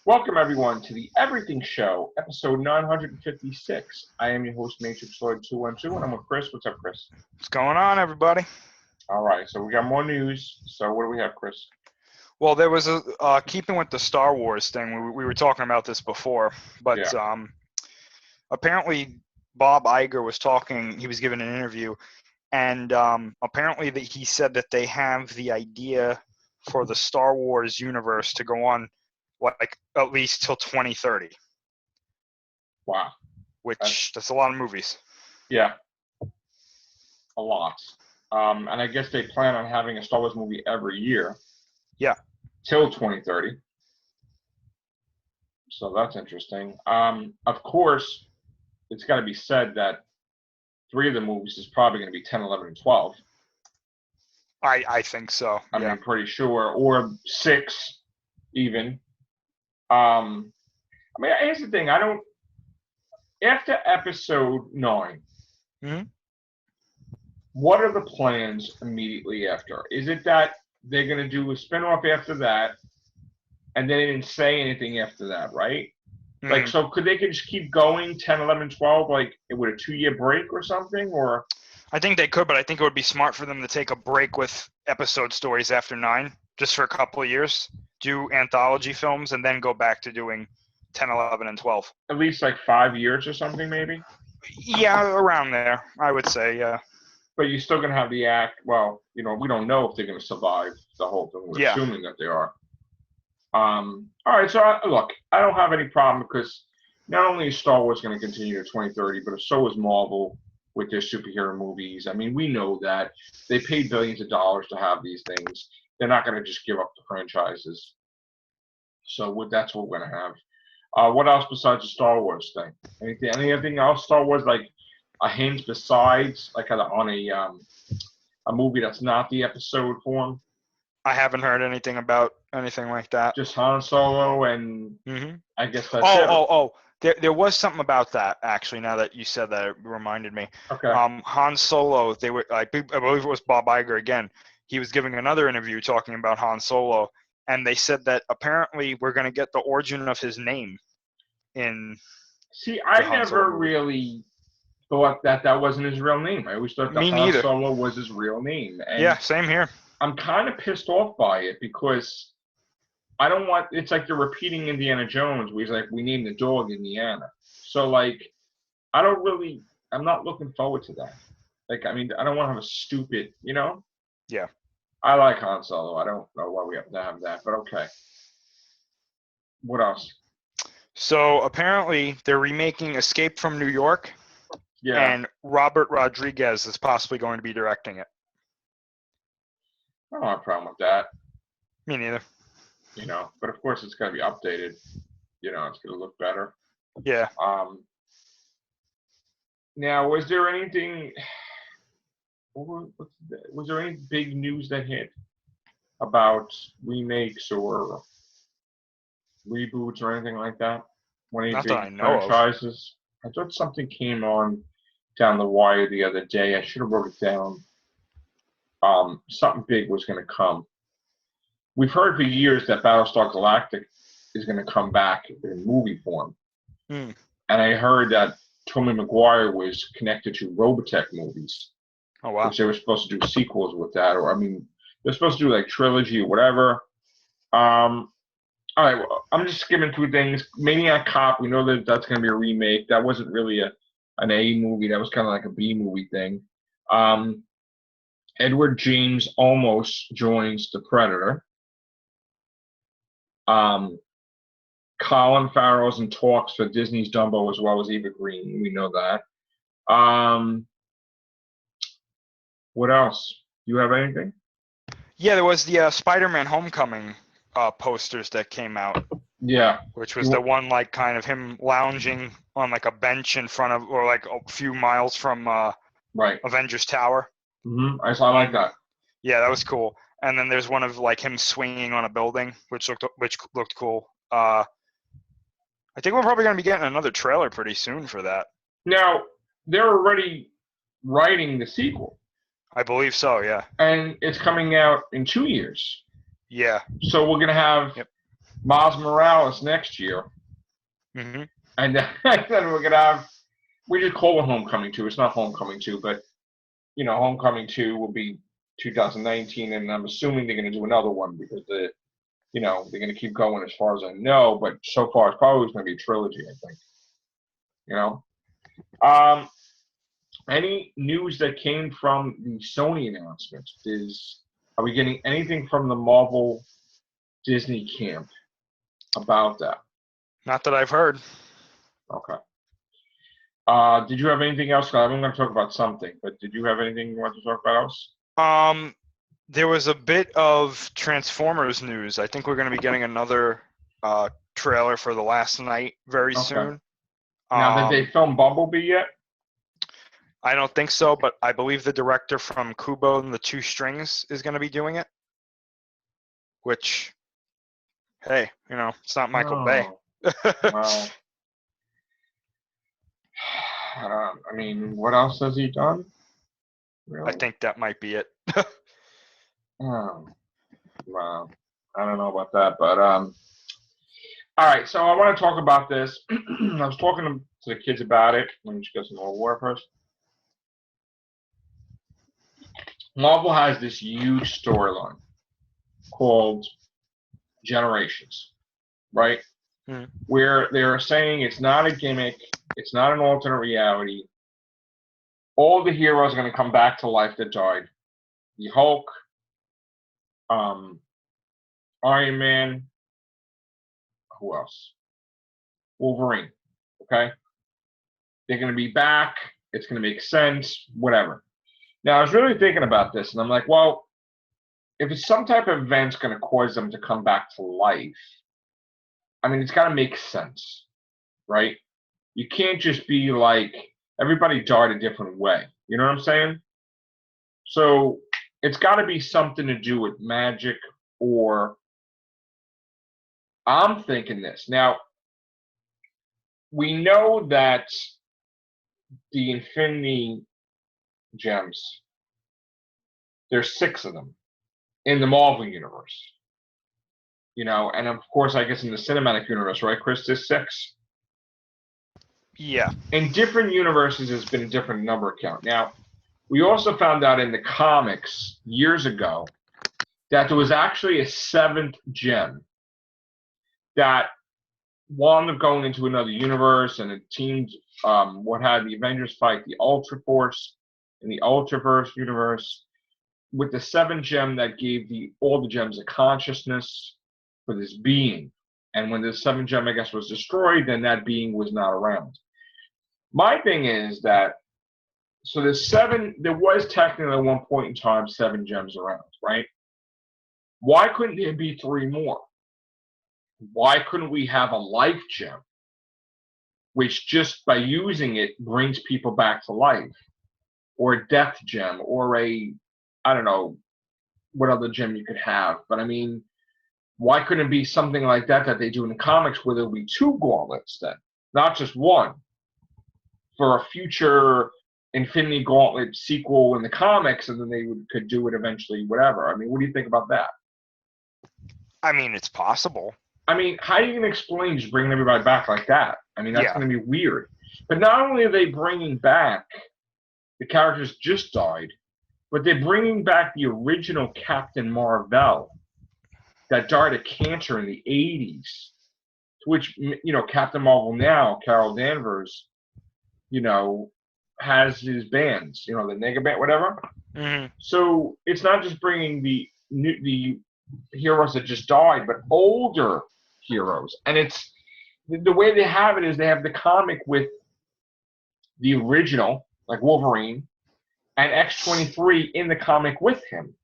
Welcome, everyone, to the Everything Show, episode 956. I am your host, Matrixlord212, and I'm with Chris. What's up, Chris? What's going on, everybody? All right, so we got more news. So what do we have, Chris? Well, there was a keeping with the Star Wars thing. We were talking about this before, but apparently Bob Iger was talking. He was given an interview, and apparently he said that they have the idea for the Star Wars universe to go on, like at least till 2030. Wow, that's a lot of movies. Yeah, a lot. And I guess they plan on having a Star Wars movie every year. Yeah. Till 2030. So that's interesting. Of course, it's got to be said that 3 of the movies is probably going to be 10, 11, and 12. I think so. I mean, pretty sure. Or 6, even. I mean, here's the thing. After episode 9, what are the plans immediately after? Is it that they're going to do a spinoff after that, and they didn't say anything after that, right? Like, so could they just keep going 10, 11, 12, like with a 2-year break or something? Or I think they could, but I think it would be smart for them to take a break with episode stories after 9, just for a couple of years, do anthology films, and then go back to doing 10, 11, and 12. At least like 5 years or something, maybe? Yeah, around there, I would say, yeah. But you're still going to have the act. Well, we don't know if they're going to survive the whole thing. We're assuming that they are. All right, so look, I don't have any problem because not only is Star Wars going to continue to 2030, but so is Marvel with their superhero movies. I mean, we know that they paid billions of dollars to have these things. They're not going to just give up the franchises. So that's what we're going to have. What else besides the Star Wars thing? Anything else Star Wars, like a hint besides like on a movie that's not the episode form? I haven't heard anything about anything like that. Just Han Solo and I guess that's it. There was something about that, actually, now that you said that. It reminded me. Okay. Han Solo, I believe it was Bob Iger again. He was giving another interview talking about Han Solo, and they said that apparently we're going to get the origin of his name in. See, I never really thought that wasn't his real name. I always thought that Han Solo was his real name. And yeah, same here. I'm kind of pissed off by it because I don't want. It's like they're repeating Indiana Jones, where he's like, "We named the dog Indiana." So like, I'm not looking forward to that. Like, I mean, I don't want to have a stupid, Yeah. I like Han Solo. I don't know why we have to have that, but okay. What else? So apparently they're remaking Escape from New York. Yeah. And Robert Rodriguez is possibly going to be directing it. I don't have a problem with that. Me neither. But of course it's going to be updated. It's going to look better. Yeah. Now, was there anything? Was there any big news that hit about remakes or reboots or anything like that? Not that I know franchises? I thought something came on down the wire the other day. I should have wrote it down. Something big was going to come. We've heard for years that Battlestar Galactica is going to come back in movie form. And I heard that Tobey Maguire was connected to Robotech movies. Oh, wow. Which they were supposed to do sequels with that. Or, I mean, they're supposed to do like trilogy or whatever. All right, well, I'm just skimming through things. Maniac Cop, we know that that's going to be a remake. That wasn't really an A movie. That was kind of like a B movie thing. Edward James almost joins The Predator. Colin Farrell's in talks for Disney's Dumbo as well as Eva Green. We know that. What else? Do you have anything? Yeah, there was the Spider-Man Homecoming posters that came out. Yeah. Which was the one, like, kind of him lounging on, like, a bench in front of, or, like, a few miles from Avengers Tower. I like that. Yeah, that was cool. And then there's one of, like, him swinging on a building, which looked cool. I think we're probably going to be getting another trailer pretty soon for that. Now, they're already writing the sequel. I believe so, yeah. And it's coming out in 2 years. Yeah. So we're going to have Miles Morales next year. Mm-hmm. And then we're going to have, we just call it Homecoming 2. It's not Homecoming 2, but, Homecoming 2 will be 2019, and I'm assuming they're going to do another one because they're going to keep going as far as I know, but so far it's probably going to be a trilogy, I think. Any news that came from the Sony announcement? Are we getting anything from the Marvel Disney camp about that? Not that I've heard. Okay. Did you have anything else? I'm going to talk about something, but did you have anything you want to talk about else? There was a bit of Transformers news. I think we're going to be getting another trailer for The Last Night very soon. Now, did they film Bumblebee yet? I don't think so, but I believe the director from Kubo and the Two Strings is going to be doing it. Which, hey, it's not Michael Bay. Well, I mean, what else has he done? Really? I think that might be it. Oh, wow. I don't know about that, but all right. So I want to talk about this. I was talking to the kids about it. Let me just get some more water first. Marvel has this huge storyline called Generations, right? Mm. Where they're saying it's not a gimmick, it's not an alternate reality. All the heroes are going to come back to life that died. The Hulk, Iron Man, who else? Wolverine, okay? They're going to be back. It's going to make sense, whatever. Now, I was really thinking about this, and I'm like, well, if it's some type of event's going to cause them to come back to life, I mean, it's got to make sense, right? You can't just be like, everybody died a different way. You know what I'm saying? So it's got to be something to do with magic, or I'm thinking this. Now, we know that the Infinity Gems, there's 6 of them in the Marvel universe. And of course, I guess in the cinematic universe, right, Chris, there's 6? Yeah. In different universes, there's been a different number count. Now, we also found out in the comics years ago that there was actually a 7th gem that wound up going into another universe, and it teamed what had the Avengers fight the Ultra Force in the Ultraverse universe with the 7th gem that gave all the gems a consciousness for this being. And when the 7th gem, I guess, was destroyed, then that being was not around. My thing is that, so there was technically at one point in time 7 gems around, right? Why couldn't there be 3 more? Why couldn't we have a life gem, which just by using it brings people back to life? Or a death gem, or I don't know what other gem you could have. But I mean, why couldn't it be something like that they do in the comics, where there'll be 2 gauntlets then, not just 1, for a future Infinity Gauntlet sequel in the comics, and then they could do it eventually, whatever. I mean, what do you think about that? I mean, it's possible. I mean, how are you going to explain just bringing everybody back like that? I mean, that's going to be weird. But not only are they bringing back the characters just died, but they're bringing back the original Captain Marvel that died of cancer in the 80s, to which, Captain Marvel now, Carol Danvers, has his bands, the Nega Band, whatever. Mm-hmm. So it's not just bringing the heroes that just died, but older heroes. And it's the way they have it is they have the comic with the original, like Wolverine, and X-23 in the comic with him.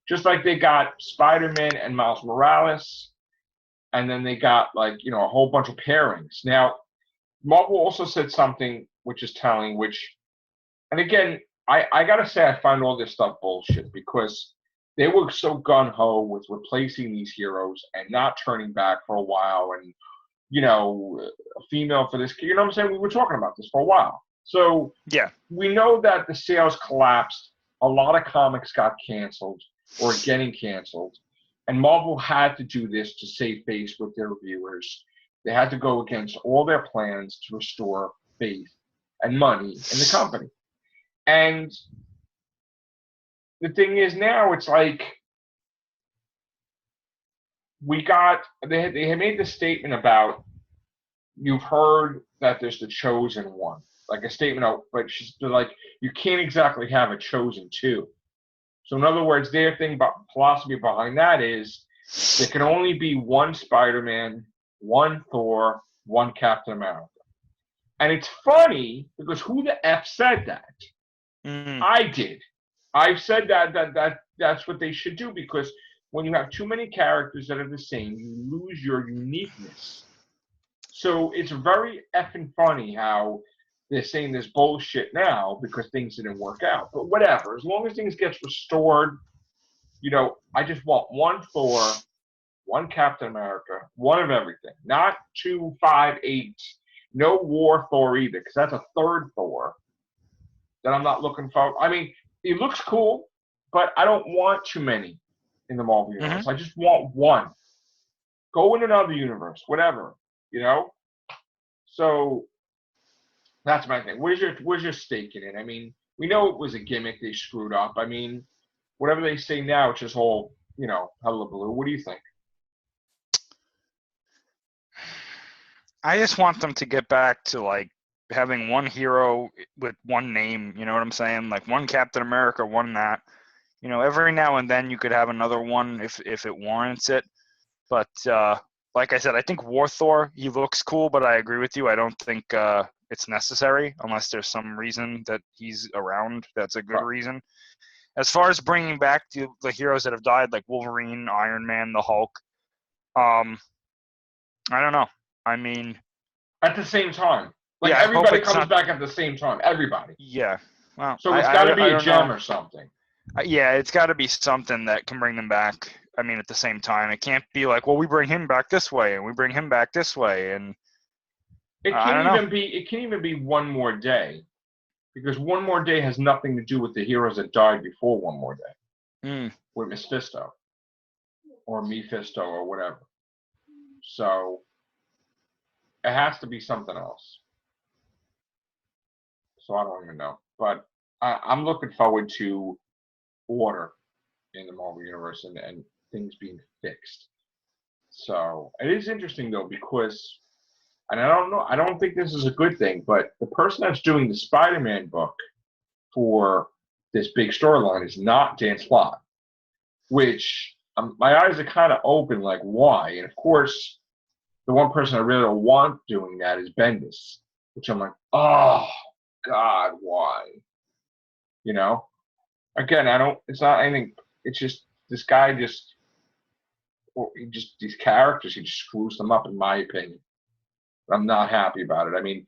Just like they got Spider-Man and Miles Morales, and then they got a whole bunch of pairings. Now, Marvel also said something which is telling, and again, I gotta say I find all this stuff bullshit, because they were so gung-ho with replacing these heroes and not turning back for a while, and a female for this, you know what I'm saying? We were talking about this for a while. So yeah, we know that the sales collapsed. A lot of comics got canceled or getting canceled. And Marvel had to do this to save face with their viewers. They had to go against all their plans to restore faith and money in the company. And the thing is now, it's like they had made this statement about, you've heard that there's the chosen one. Like a statement out, but they're like, you can't exactly have a chosen two. So in other words, their philosophy behind that is there can only be one Spider-Man, one Thor, one Captain America. And it's funny because who the F said that? I did. I've said that's what they should do, because when you have too many characters that are the same, you lose your uniqueness. So it's very effing funny how they're saying this bullshit now because things didn't work out. But whatever, as long as things get restored, I just want one Thor, one Captain America, one of everything. Not 2, 5, 8. No War Thor either, because that's a third Thor that I'm not looking for. I mean, he looks cool, but I don't want too many in the Marvel Universe. I just want one. Go in another universe, whatever, So that's my thing. Where's your stake in it? I mean, we know it was a gimmick they screwed up. I mean, whatever they say now, it's just whole, hullabaloo. What do you think? I just want them to get back to like having one hero with one name. You know what I'm saying? Like one Captain America, one that. Every now and then you could have another one if it warrants it. But like I said, I think War Thor, he looks cool, but I agree with you. I don't think it's necessary unless there's some reason that he's around. That's a good reason. As far as bringing back the heroes that have died, like Wolverine, Iron Man, the Hulk, I don't know. I mean, at the same time, everybody comes back at the same time. Everybody. Yeah. Well, so it's got to be a gem or something. Yeah, it's got to be something that can bring them back. I mean, at the same time, it can't be like, well, we bring him back this way and we bring him back this way, and it can even be one more day, because one more day has nothing to do with the heroes that died before one more day. With Mephisto or Mephisto or whatever. So it has to be something else. So I don't even know, but I'm looking forward to order in the Marvel Universe and things being fixed. So it is interesting though, because, and I don't know, I don't think this is a good thing, but the person that's doing the Spider-Man book for this big storyline is not Dan Slott, which my eyes are kind of open, like why? And of course, the one person I really don't want doing that is Bendis, which I'm like, oh God, why? Again, it's not anything. It's just this guy these characters, he just screws them up, in my opinion. I'm not happy about it. I mean,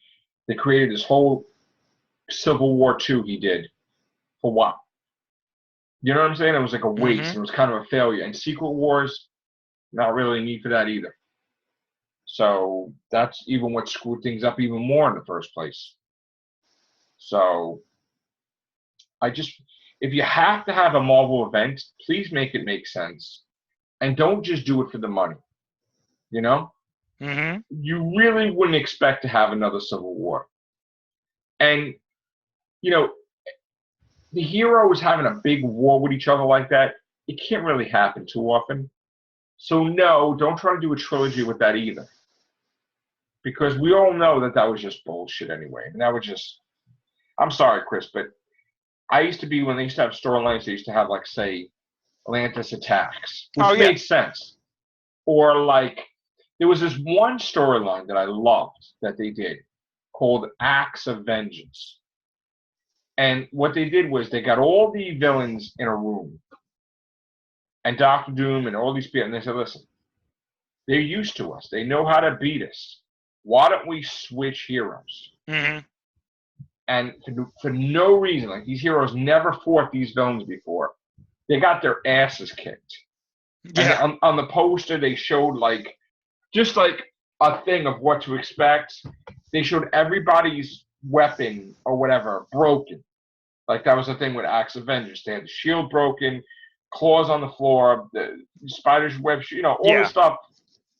they created this whole Civil War II he did. For what? You know what I'm saying? It was like a waste. It was kind of a failure. And Secret Wars, not really a need for that either. So that's even what screwed things up even more in the first place. So if you have to have a Marvel event, please make it make sense. And don't just do it for the money. You really wouldn't expect to have another Civil War. And, the heroes having a big war with each other like that, it can't really happen too often. So no, don't try to do a trilogy with that either. Because we all know that was just bullshit anyway. And that was just, I'm sorry, Chris, but I used to be, when they used to have storylines, they used to have, like, say, Atlantis attacks, which made sense. Or, like, there was this one storyline that I loved that they did called Acts of Vengeance. And what they did was they got all the villains in a room, and Doctor Doom and all these people, and they said, listen, they're used to us. They know how to beat us. Why don't we switch heroes? And for no reason, like, these heroes never fought these villains before. They got their asses kicked. Yeah. And on the poster, they showed, like, just like a thing of what to expect. They showed everybody's weapon or whatever broken. Like, that was the thing with Acts of Vengeance. They had the shield broken, claws on the floor, the spider's web, all this stuff.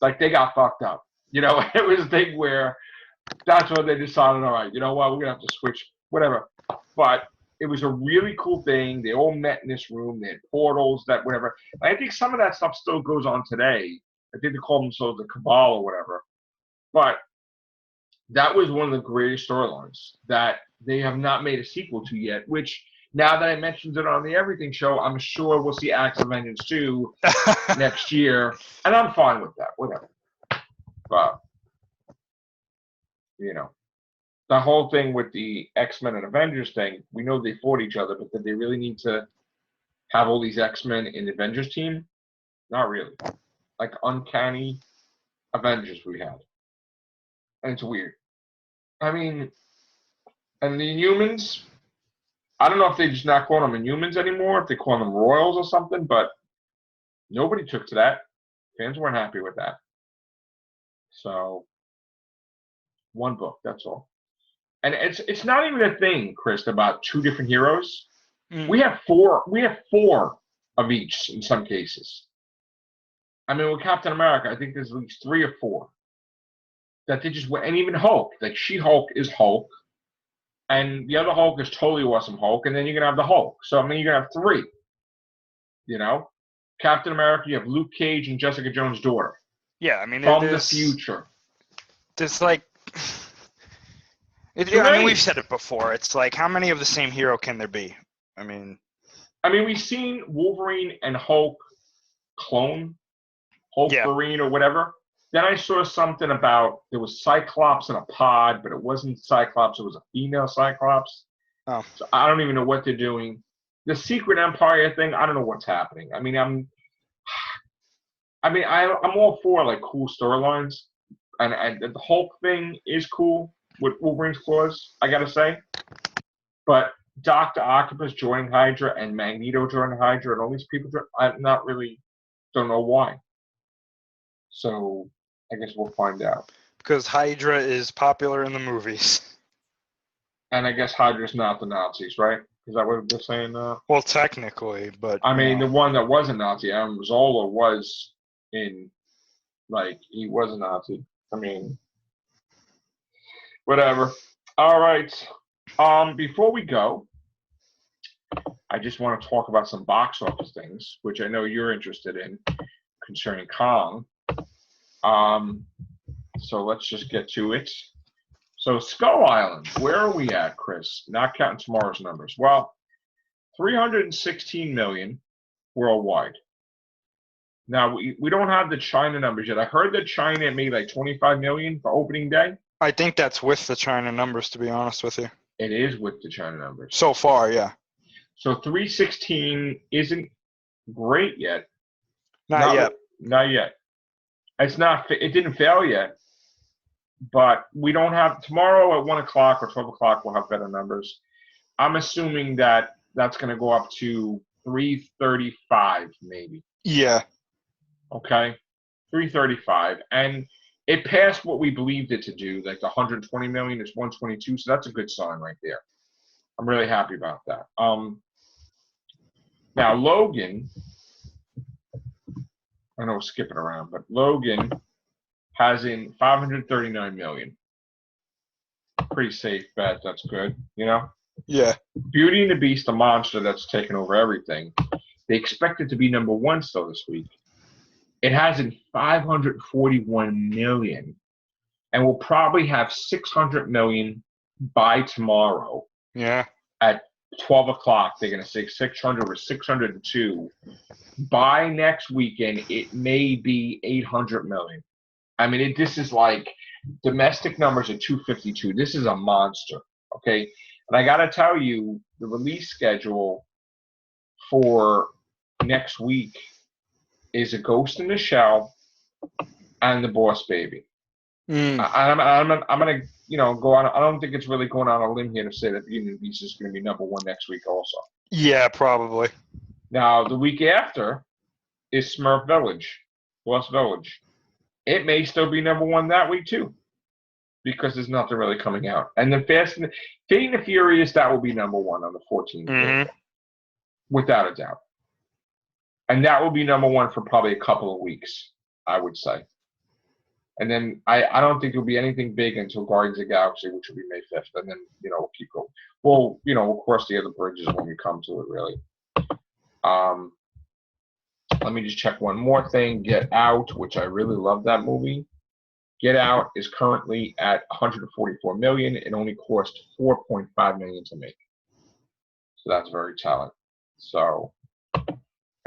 Like, they got fucked up. It was a thing where that's what they decided, all right, you know what, we're going to have to switch, whatever. But it was a really cool thing. They all met in this room. They had portals, that whatever. I think some of that stuff still goes on today. I think they call themselves the Cabal or whatever. But that was one of the greatest storylines that they have not made a sequel to yet, which, now that I mentioned it on the Everything Show, I'm sure we'll see Acts of Vengeance 2 next year. And I'm fine with that, whatever. But, the whole thing with the X-Men and Avengers thing, we know they fought each other, but did they really need to have all these X-Men in the Avengers team? Not really. Like, uncanny Avengers we had. And it's weird. I mean, and the Inhumans, I don't know if they just not call them Inhumans anymore, if they call them Royals or something, but nobody took to that. Fans weren't happy with that. So, one book, that's all. And it's not even a thing, Chris, about two different heroes. We have four of each in some cases. I mean, with Captain America, I think there's at least 3 or 4 that they just went, and even Hulk, like She-Hulk is Hulk, and the other Hulk is totally awesome Hulk, and then you're gonna have the Hulk. So I mean, you're gonna have 3. Captain America, you have Luke Cage and Jessica Jones' daughter. Yeah, I mean, from the future. There's like. I mean, we've said it before. It's like, how many of the same hero can there be? I mean, we've seen Wolverine and Hulk clone, Hulkverine or whatever. Then I saw something about there was Cyclops in a pod, but it wasn't Cyclops. It was a female Cyclops. Oh. So I don't even know what they're doing. The Secret Empire thing, I don't know what's happening. I'm all for like cool storylines, and the Hulk thing is cool. With Wolverine's claws, I gotta say. But Dr. Octopus joining Hydra and Magneto joining Hydra and all these people, don't know why. So I guess we'll find out. Because Hydra is popular in the movies. And I guess Hydra's not the Nazis, right? Is that what they're saying now? Well, technically, but... I mean, the one that was a Nazi, Zola was he was a Nazi. I mean... Whatever. All right. Before we go, I just want to talk about some box office things, which I know you're interested in concerning Kong. So let's just get to it. So Skull Island, where are we at, Chris? Not counting tomorrow's numbers. Well, 316 million worldwide. Now, we don't have the China numbers yet. I heard that China made like 25 million for opening day. I think that's with the China numbers, to be honest with you. It is with the China numbers. So far, yeah. So 316 isn't great yet. Not yet. Not yet. It's not. It didn't fail yet. But we don't have tomorrow at 1 o'clock or 12 o'clock. We'll have better numbers. I'm assuming that that's going to go up to 335, maybe. Yeah. Okay. 335, and it passed what we believed it to do. Like the 120 million is 122, so that's a good sign right there. I'm really happy about that. Now Logan, I know we're skipping around, but Logan has in 539 million. Pretty safe bet. That's good, Yeah. Beauty and the Beast, the monster that's taken over everything. They expect it to be number 1 still this week. It has in 541 million, and we'll probably have 600 million by tomorrow. Yeah. At 12 o'clock, they're going to say 600 or 602. By next weekend, it may be 800 million. I mean, this is like domestic numbers at 252. This is a monster, okay? And I got to tell you, the release schedule for next week is A Ghost in the Shell and The Boss Baby. I'm going to go on. I don't think it's really going on a limb here to say that Beauty and the Beast is going to be number 1 next week also. Yeah, probably. Now, the week after is Smurf Village, Lost Village. It may still be number 1 that week too, because there's nothing really coming out. And then Fast and the Furious, that will be number 1 on the 14th. Mm-hmm. Without a doubt. And that will be number one for probably a couple of weeks, I would say. And then I don't think there'll be anything big until Guardians of the Galaxy, which will be May 5th. And then, we'll keep going. Well, we'll cross the other bridges when we come to it, really. Let me just check one more thing. Get Out, which I really love that movie. Get Out is currently at 144 million. It only cost 4.5 million to make. So that's very telling. So,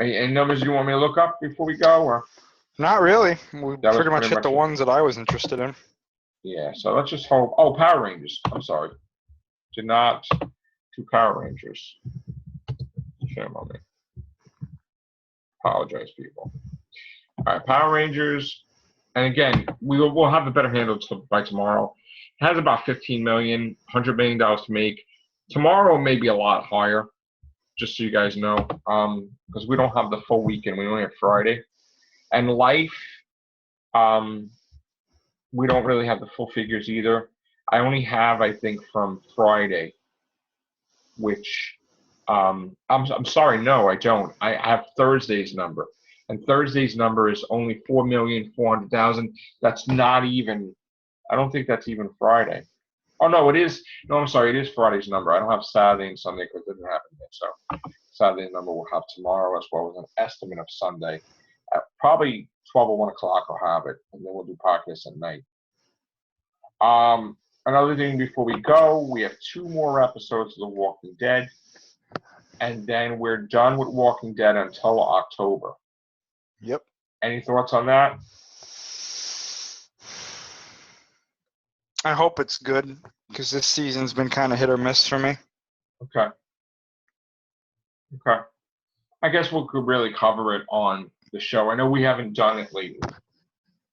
any numbers you want me to look up before we go, or? Not really. We pretty much hit the ones that I was interested in. Yeah, so let's just hope. Oh, Power Rangers. I'm sorry. Did not do Power Rangers. Shame on me. Apologize, people. All right, Power Rangers. And again, we'll have a better handle by tomorrow. It has about 15 million, $100 million to make. Tomorrow may be a lot higher, just so you guys know, because we don't have the full weekend. We only have Friday. And Life, we don't really have the full figures either. I only have, I think, from Friday, which I'm sorry, no, I don't. I have Thursday's number, and Thursday's number is only 4,400,000. That's not even. I don't think that's even Friday. Oh no, it is. No, I'm sorry, it is Friday's number. I don't have Saturday and Sunday because it didn't happen yet. So Saturday's number we'll have tomorrow, as well as an estimate of Sunday. At probably 12 or 1 o'clock I'll have it, and then we'll do podcasts at night. Another thing before we go, we have 2 more episodes of The Walking Dead, and then we're done with Walking Dead until October. Yep. Any thoughts on that? I hope it's good, because this season's been kind of hit or miss for me. Okay. I guess we could really cover it on the show. I know we haven't done it lately,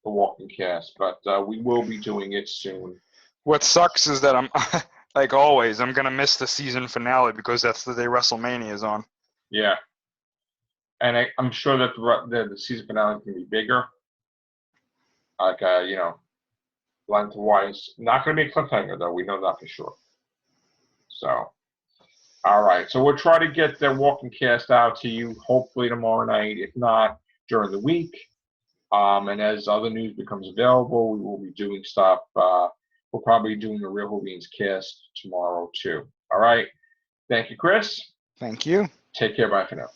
the Walking Cast, but we will be doing it soon. What sucks is that I'm, like always, I'm going to miss the season finale because that's the day WrestleMania is on. Yeah. And I'm sure that the season finale can be bigger. Like, lengthwise. Not going to be a cliffhanger, though. We know that for sure. So, all right. So we'll try to get the Walking Cast out to you hopefully tomorrow night, if not during the week. And as other news becomes available, we will be doing stuff. We'll probably be doing the Real Hoovings cast tomorrow, too. All right. Thank you, Chris. Thank you. Take care. Bye for now.